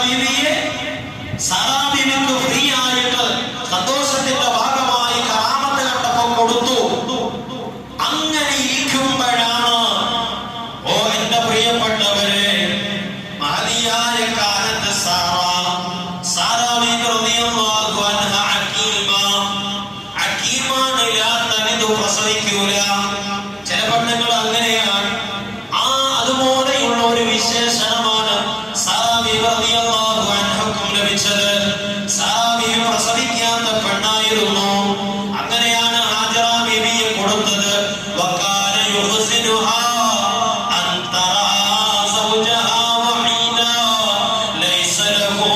ബീവിയെ സാറാ ബീവിക്ക് ഫ്രീ ആയിട്ട് സന്തോഷത്തിന്റെ ഭാഗമായി കറാമത്ത് കണ്ടപ്പോ കൊടുത്തു. അങ്ങനെ ഇരിക്കുമ്പോഴാണ് ഓ എന്റെ പ്രിയപ്പെട്ടവരെ മഹദിയായ കാലത്ത് സാറാ ബീവി റളിയല്ലാഹു അൻഹ ഹക്കീമാനില്ലാത്തത് പ്രസവിക്കൂല. ചില പെണ്ണുങ്ങൾ അങ്ങനെയാണ്. അതുപോലെയുള്ള ഒരു വിശേഷണമാണ് സാറാ ബീവി റളിയല്ലാഹു അൻഹക്കും ലഭിച്ചത്. സാറാ ബീവി പ്രസവിക്കാത്ത പെണ്ണായിരുന്നു. അങ്ങനെയാണ് ഹാജറ ബീവിയെ കൊടുത്തത്. വകാന യുഹ്സിനുഹാ അൻ തറാ സൗജഹാ വഹീദാ ലൈസ ലഹു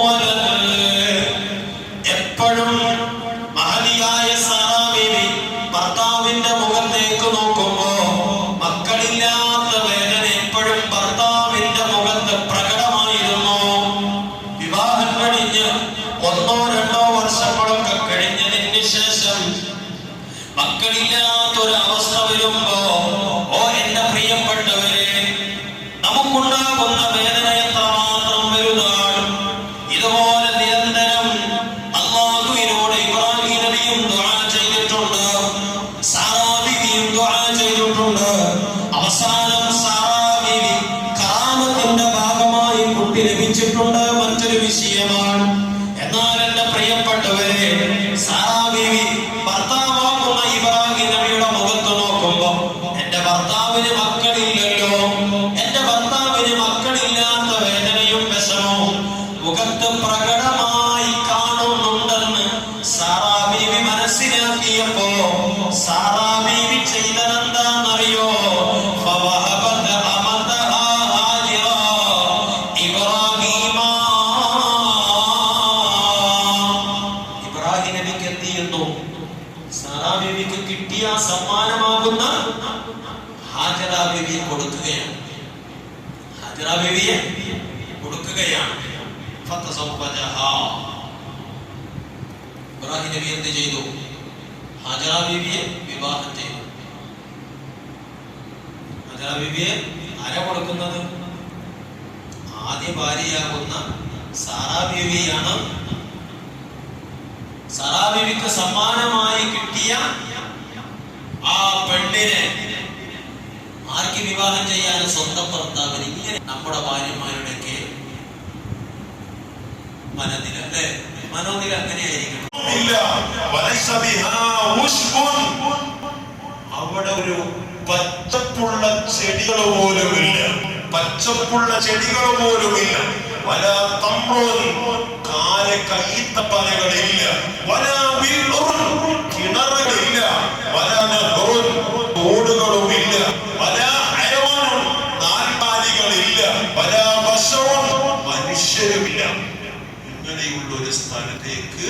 വലദ്. എപ്പോഴും മഹദിയായ സാറാ ബീവി ഭർത്താവിന്റെ മുഖത്തേക്ക് നോക്കുമ്പോ മക്കളില്ലാത്ത വേദന എപ്പോഴും ഭർത്താവിന്റെ മുഖത്ത് പ്രകടമായിരുന്നു. വിവാഹം കഴിഞ്ഞ് 1-2 വർഷങ്ങളൊക്കെ കഴിഞ്ഞതിന് ശേഷം മക്കളില്ലാത്തൊരവസ്ഥ വരുമ്പോ ഓ എന്റെ പ്രിയപ്പെട്ടവരെ നമുക്കുണ്ടാകുന്ന വേദന എത്രമാത്രം വലുതാണ്. ഇതുപോലെ നിരന്തരം അല്ലാഹുവിനോട് ഇബ്രാഹിം നബിയും ദുആ ചെയ്തിട്ടുണ്ട്, സാറാ ബീവിയും ദുആ ചെയ്തിട്ടുണ്ട്. അവസാനം സാറാ ബീവി കറാമത്തിന്റെ ഭാഗമായി കുട്ടി ലഭിച്ചിട്ടുണ്ട്, മറ്റൊരു വിഷയമാണ്. എന്നാൽ എന്റെ പ്രിയപ്പെട്ടവരെ സാറാ ബീവി ഭർത്താവാകുന്ന ഇബ്രാഹിം നബിയുടെ മുഖത്ത് നോക്കുമ്പോ എന്റെ ഭർത്താവിന് മക്കളില്ലല്ലോ, എന്റെ ഭർത്താവിന് മക്കളില്ലാത്ത വേദനയും വിഷമവും മുഖത്ത് പ്രകടമായി കാണുന്നുണ്ടെന്ന് സാറാ ബീവി മനസ്സിലാക്കിയപ്പോ സാറാ ബീവി ചെയ്തതെന്താണെന്നറിയോ? ഫവഹബത അമതഹാ ഹാജിറ ഇബ്രാഹിമ. ഇബ്രാഹിം നബിക്ക് എന്ത് ചെയ്യുന്നു? സാറാ ബീവിക്ക് കിട്ടിയ സമ്മാനമാകുന്ന ഹാജറ ബീവിയെ കൊടുക്കുകയാണ്. ഹാജറ ബീവിയെ കൊടുക്കുകയാണ്. ഫതസവ്വജഹാ. ഇബ്രാഹിം നബി എന്ത് ചെയ്തു? ഹാജറ ബീവിയെ വിവാഹം ചെയ്തു. ഹാജറ ബീവിയെ ആരാ കൊടുക്കുന്നത്? ആദ്യ ഭാര്യയാകുന്ന സാറാ ബീവിയാണ്. സാറാ ബീവിക്ക് സമ്മാനമായി കിട്ടിയ ആ പെണ്ണിനെ ആർക്ക് വിവാഹം ചെയ്യാൻ? സ്വന്തം ഭർത്താവിന്. ഇങ്ങനെ നമ്മുടെ ഭാര്യമാരുടെയൊക്കെ മനനില, അല്ലെ? മനോനില അങ്ങനെയായിരിക്കണം. അവിടെ ഒരു പച്ചപ്പുള്ള ചെടികൾ പോലുമില്ല, പച്ചപ്പുള്ള ചെടികൾ പോലുമില്ല. വല തമ്പ്രോൻ കയ്യത്തപ്പനകളില്ല, വല കിണറുകളില്ല, വല തോടുകളുമില്ല, വല അയവാനും നാൽപ്പാലികളില്ല, വല വശവും മനുഷ്യരുമില്ല. ഇങ്ങനെയുള്ള ഒരു സ്ഥലത്തേക്ക്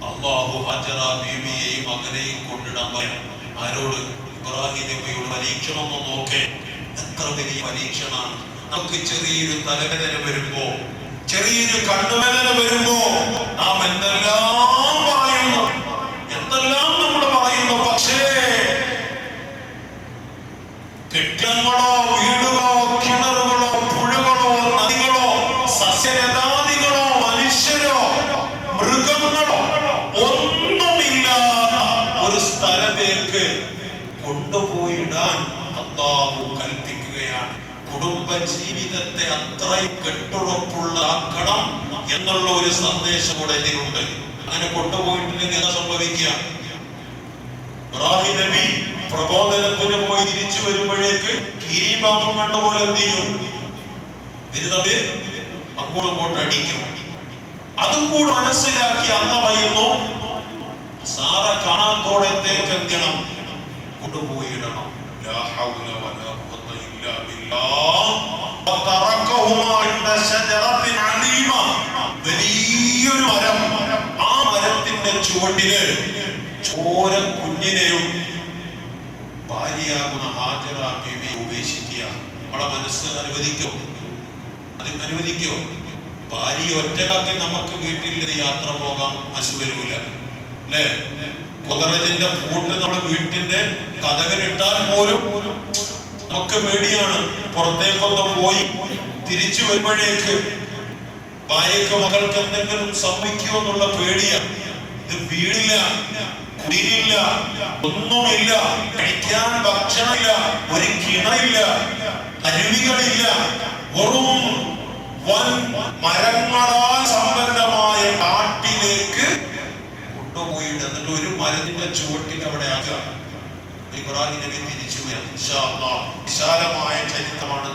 അല്ലാഹു ഹജറ ബീവിയെയും മകനെയും കൊണ്ടിടാൻ പറയും. ആരോട്? ഇബ്രാഹിം നബിയുടെ പരീക്ഷണം ഒന്ന് നോക്കേ. എത്ര വലിയ പരീക്ഷണമാണ്. നമുക്ക് ചെറിയൊരു തലവേദന വരുമ്പോ, ചെറിയൊരു കണ്ണുവേദന വരുമ്പോ നാം എന്തെല്ലാം പറയുന്നു, എന്തെല്ലാം നമ്മൾ പറയുന്നു. പക്ഷേ കെട്ടിടങ്ങളോ വീടുകളോ കിണറുകളോ പുഴകളോ നദികളോ സസ്യലതാദികളോ മനുഷ്യരോ മൃഗങ്ങളോ ഒന്നുമില്ലാത്ത ഒരു സ്ഥലത്തേക്ക് കൊണ്ടുപോയിടാൻ അല്ലാഹു കൽപ്പിക്കുകയാണ്. കുടുംബ ജീവിതത്തെ അത്രയും കെട്ടുറപ്പുള്ളതാക്കണം എന്നുള്ള ഒരു സന്ദേശം കൂടെ ഇതിലുണ്ട്. അങ്ങനെ കൊണ്ടുപോയിട്ടില്ലെങ്കിൽ എന്താ സംഭവിക്കുക? ഇബ്രാഹിം നബി പ്രബോധനത്തിന് പോയി തിരിച്ചു വരുമ്പോഴേക്ക് കീരിപാമ്പം കണ്ടുപോലെ എന്ത് ചെയ്യും? തമ്മിൽ അങ്ങോട്ടും ഇങ്ങോട്ട് അടിക്കും. അതും കൂടെ മനസ്സിലാക്കി അന്ന് പറയുന്നു, സാറ കാണാത്തോടത്തേക്ക് എന്ത് ചെയ്യണം? കൊണ്ടുപോയിടണം. ലാ ഹൗല വലാ ഖുവത ഇല്ലാ ബില്ലാഹ്. വതറകഹുമാ ഇൻദ ശജറത്തിൻ അലീമ. വലിയൊരു മരം, ആ മരത്തിന്റെ ചുവട്ടില് ചോര കുഞ്ഞിനെയും ഭാര്യയാകുന്ന ഹാജറ ബീവിയെ ഉപേക്ഷിക്കുക. നമ്മളെ മനസ്സ് അനുവദിക്കോ? അനുവദിക്കോ? ഭാര്യ ഒറ്റക്കാക്കി നമുക്ക് വീട്ടിൽ യാത്ര പോകാൻ മനസ്സ് വരൂല, അല്ലേ? കുതിരജിന്റെ പൂട്ട് നമ്മുടെ വീട്ടിന്റെ കതകനിട്ടാൽ പോലും നമുക്ക് പേടിയാണ്. പുറത്തേക്കൊന്ന് പോയി തിരിച്ചു വരുമ്പോഴേക്ക് ഭാര്യക്ക് മകൾക്ക് എന്തെങ്കിലും സംഭവിക്കുമോ എന്നുള്ള പേടിയാണ്. ഇത് വീടില്ല, കുടിയില്ല, ഒന്നുമില്ല, കഴിക്കാൻ ഭക്ഷണമില്ല, ഒരു കിണയില്ല, അരുവികളില്ല, വെറും വൻ മരങ്ങളാൽ സമ്പന്നമായ കാട്ടിലേക്ക് കൊണ്ടുപോയിട്ട് എന്നിട്ട് ഒരു മരത്തിന്റെ ചുവട്ടിൽ അവിടെ ആക്കുക. ഇബ്രാഹിം നബി തിരിച്ചു വരും. ഇൻഷാ അല്ലാഹ് വിശാലമായ ചരിത്രമാണ്.